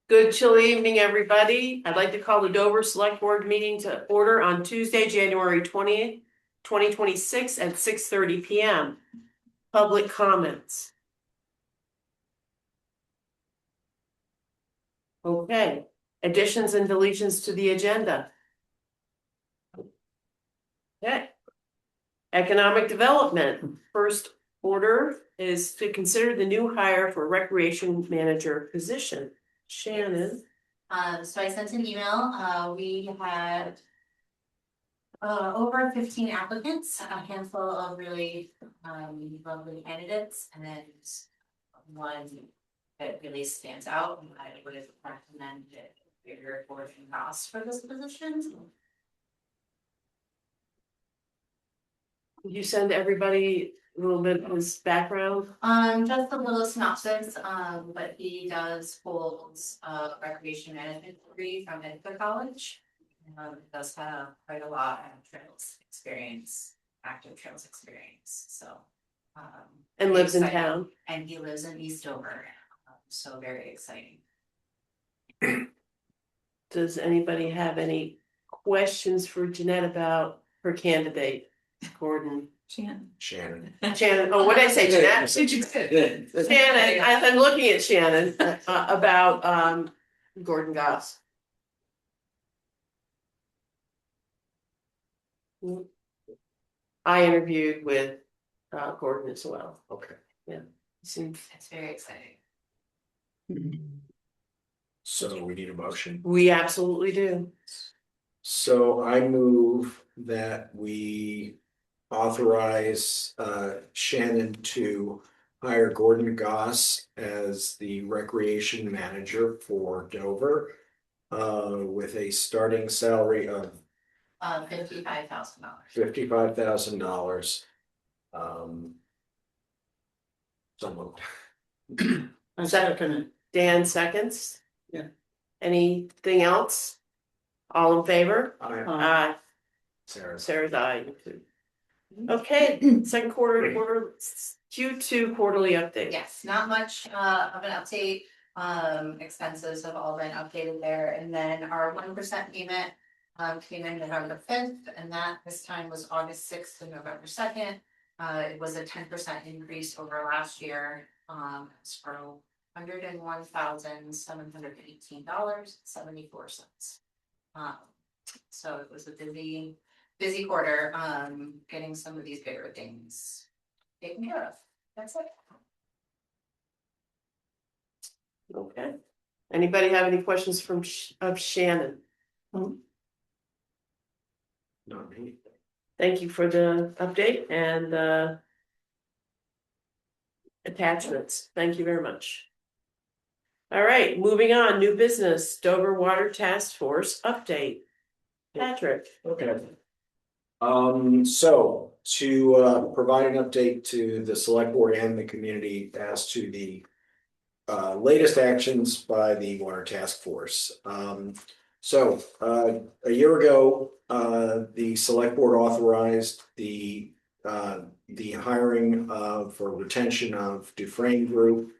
Good chilly evening, everybody. I'd like to call the Dover Select Board meeting to order on Tuesday, January 20th, 2026 at 6:30 p.m. Public comments. Okay, additions and deletions to the agenda. Okay. Economic development. First order is to consider the new hire for recreation manager position. Shannon. So I sent an email, we had over 15 applicants, a handful of really lovely candidates, and then one that really stands out, and I would have recommended bigger portion cost for this position. Did you send everybody a little bit of his background? Just a little synopsis, but he does hold a recreation management degree from Ithaca College. Does have quite a lot of trails experience, active trails experience, so. And lives in exciting. town. And he lives in Eastover, so very exciting. Does anybody have any questions for Jeanette about her candidate, Gordon? Shannon. Shannon. Shannon, oh, what did I say, Jeanette? Shannon, I'm looking at Shannon about Gordon Goss. I interviewed with Gordon as well. Okay. Yeah. Seems It's very exciting. So we need a motion. we absolutely do. So I move that we authorize Shannon to hire Gordon Goss as the recreation manager for Dover with a starting salary of $55,000. $55,000. So moved. I'm second. Dan seconds. Yeah. Anything else? All in favor? Aye. Sarah's aye. Okay, second quarter Q2 quarterly update. Yes, not much of an update. Expenses have all been updated there, and then our 1% payment came in November 5th, and that this time was August 6th to November 2nd. It was a 10% increase over last year. It's for $101,718.74. So it was a busy quarter, getting some of these bigger things taken care of. That's it. Okay. Anybody have any questions of Shannon? Not me. Thank you for the update and attachments. Thank you very much. All right, moving on, new business, Dover Water Task Force update. Patrick. Okay. So to provide an update to the select board and the community as to the latest actions by the Water Task Force. So a year ago, the select board authorized the hiring for retention of Dufresne Group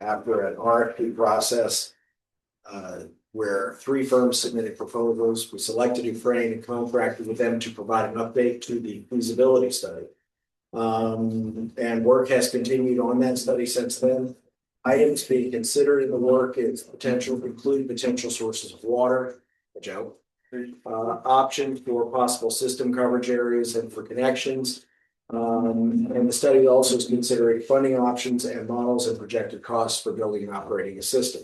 after an RFP process where 3 firms submitted proposals. We selected Dufresne and contracted with them to provide an update to the feasibility study. And work has continued on that study since then. Items being considered in the work is including potential sources of water, Joe, options for possible system coverage areas and for connections. And the study also is considering funding options and models and projected costs for building and operating a system.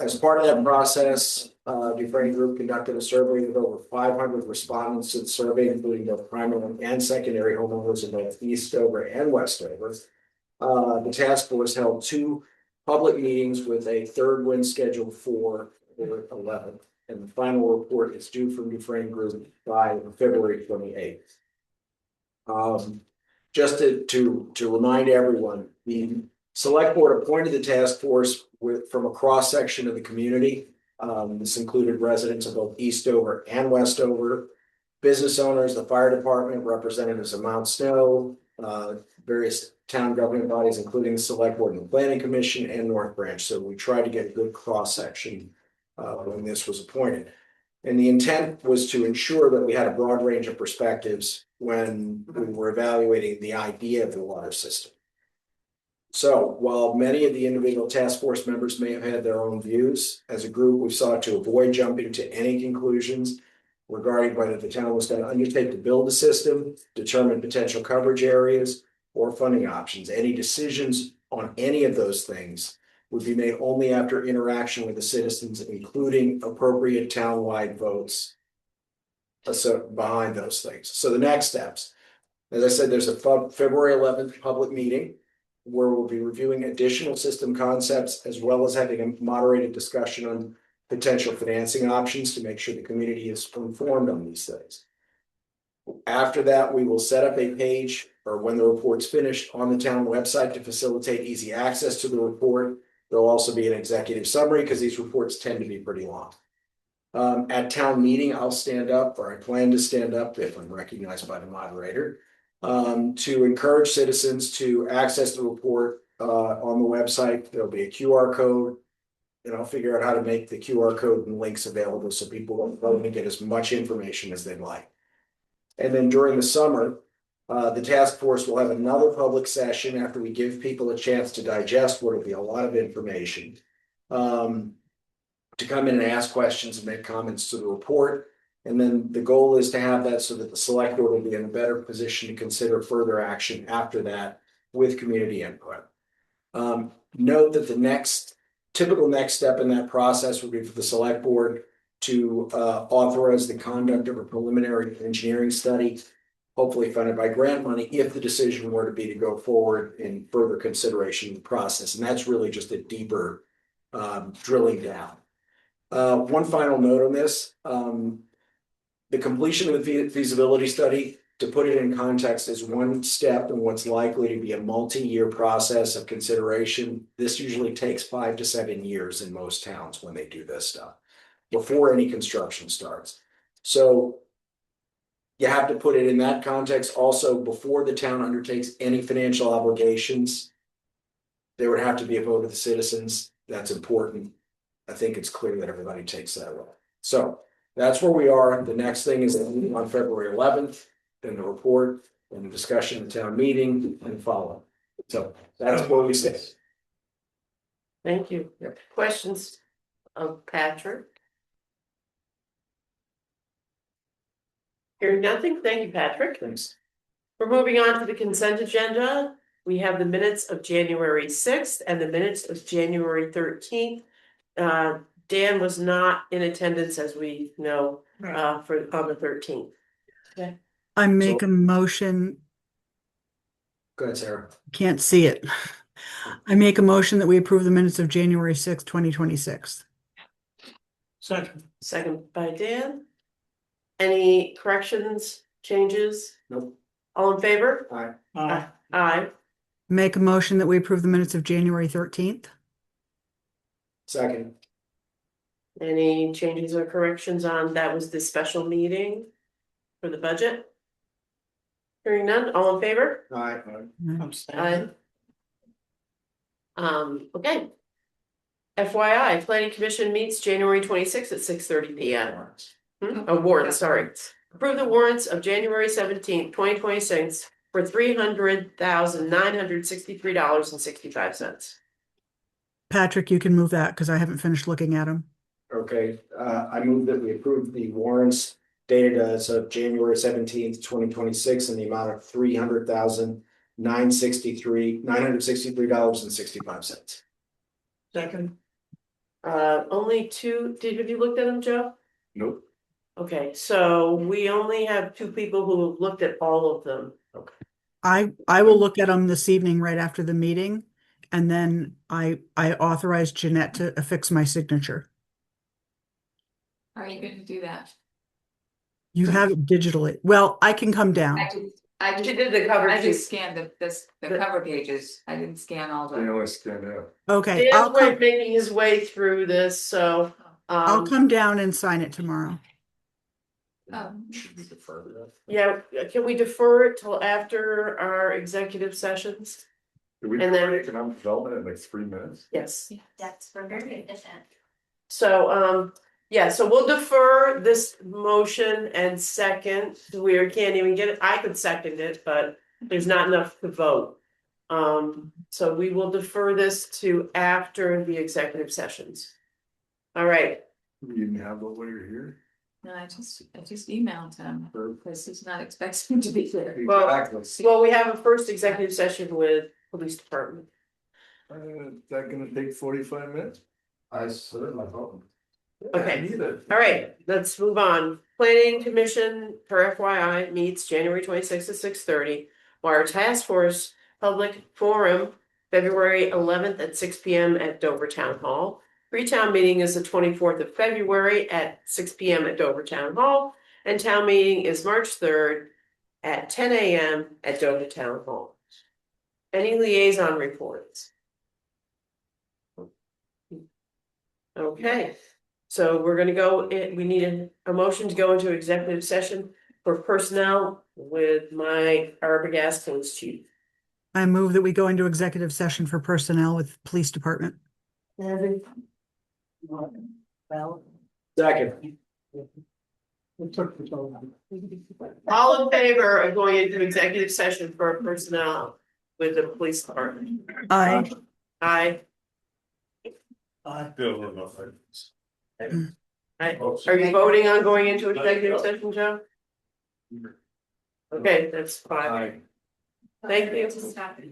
As part of that process, Dufresne Group conducted a survey with over 500 respondents to the survey, including both primary and secondary homeowners in both Eastover and Westover. The task force held 2 public meetings with a third one scheduled for February 11th, and the final report is due from Dufresne Group by February 28th. Just to remind everyone, the select board appointed the task force from a cross section of the community. This included residents of both Eastover and Westover, business owners, the fire department, representatives of Mount Snow, various town government bodies, including the select board and the planning commission and North Branch. So we tried to get a good cross section when this was appointed. And the intent was to ensure that we had a broad range of perspectives when we were evaluating the idea of the water system. So while many of the individual task force members may have had their own views, as a group, we sought to avoid jumping to any conclusions regarding whether the town was going to undertake to build the system, determine potential coverage areas, or funding options. Any decisions on any of those things would be made only after interaction with the citizens, including appropriate townwide votes behind those things. So the next steps, as I said, there's a February 11th public meeting where we'll be reviewing additional system concepts as well as having a moderated discussion on potential financing options to make sure the community is informed on these things. After that, we will set up a page, or when the report's finished, on the town website to facilitate easy access to the report. There'll also be an executive summary because these reports tend to be pretty long. At town meeting, I'll stand up, or I plan to stand up if I'm recognized by the moderator, to encourage citizens to access the report on the website. There'll be a QR code, and I'll figure out how to make the QR code and links available so people don't get as much information as they'd like. And then during the summer, the task force will have another public session after we give people a chance to digest what will be a lot of information, to come in and ask questions and make comments to the report. And then the goal is to have that so that the select board will be in a better position to consider further action after that with community input. Note that the typical next step in that process would be for the select board to authorize the conduct of a preliminary engineering study, hopefully funded by grant money, if the decision were to be to go forward in further consideration of the process. And that's really just a deeper drilling down. One final note on this, the completion of the feasibility study, to put it in context, is one step in what's likely to be a multi-year process of consideration. This usually takes 5 to 7 years in most towns when they do this stuff, before any construction starts. So you have to put it in that context. Also, before the town undertakes any financial obligations, there would have to be a vote of the citizens. That's important. I think it's clear that everybody takes that role. So that's where we are. The next thing is on February 11th, then the report and the discussion at the town meeting and follow. So that's where we stay. Thank you. Yep. Questions of Patrick? Hearing nothing, thank you, Patrick. Thanks. We're moving on to the consent agenda. We have the minutes of January 6th and the minutes of January 13th. Dan was not in attendance, as we know, on the 13th. Okay. I make a motion, Go ahead, Sarah. can't see it. I make a motion that we approve the minutes of January 6th, 2026. Second by Dan. Any corrections, changes? Nope. All in favor? Aye. Aye. Make a motion that we approve the minutes of January 13th. Second. Any changes or corrections on, that was the special meeting for the budget? Hearing none, all in favor? Aye. Aye. Okay. FYI, planning commission meets January 26th at 6:30 PM. Warrants, sorry. Approve the warrants of January 17th, 2026 for $300,963.65. Patrick, you can move that because I haven't finished looking at them. Okay, I move that we approve the warrants dated as of January 17th, 2026 in the amount of $300,963.65. Second. Only two, have you looked at them, Joe? Nope. Okay, so we only have two people who have looked at all of them. I will look at them this evening right after the meeting, and then I authorize Jeanette to affix my signature. How are you going to do that? You have it digitally. Well, I can come down. She did the cover I sheet. just scanned the cover pages. I didn't scan all the. Okay, Dan's making his way through this, so. I'll come down and sign it tomorrow. Should we defer that? Yeah, can we defer it till after our executive sessions? Do we And do then- economic development in like 3 minutes? Yes. That's for very efficient. So, yeah, so we'll defer this motion and second, we can't even get it, I could second it, but there's not enough to vote. So we will defer this to after the executive sessions. All right, You didn't have that while you're here? No, I just emailed him, because he's not expecting to be there. Well- Exactly. well, we have a first executive session with police department. Is that gonna take 45 minutes? I said my phone. Okay. Neither. All right, let's move on. Planning Commission, for FYI, meets January 26th at 6:30. While Task Force Public Forum, February 11th at 6 p.m. at Dover Town Hall. Pre-town meeting is the 24th of February at 6 p.m. at Dover Town Hall. And town meeting is March 3rd at 10 a.m. at Dover Town Hall. Any liaison reports? Okay. So we're gonna go, we need a motion to go into executive session for personnel with my Arbogast police chief. I move that we go into executive session for personnel with police department. Well. Second. All in favor of going into executive session for personnel with the police department? Aye. Aye. I feel enough. Aye. Are you voting on going into executive session, Joe? Okay, that's fine. Aye. Thank you. To stop.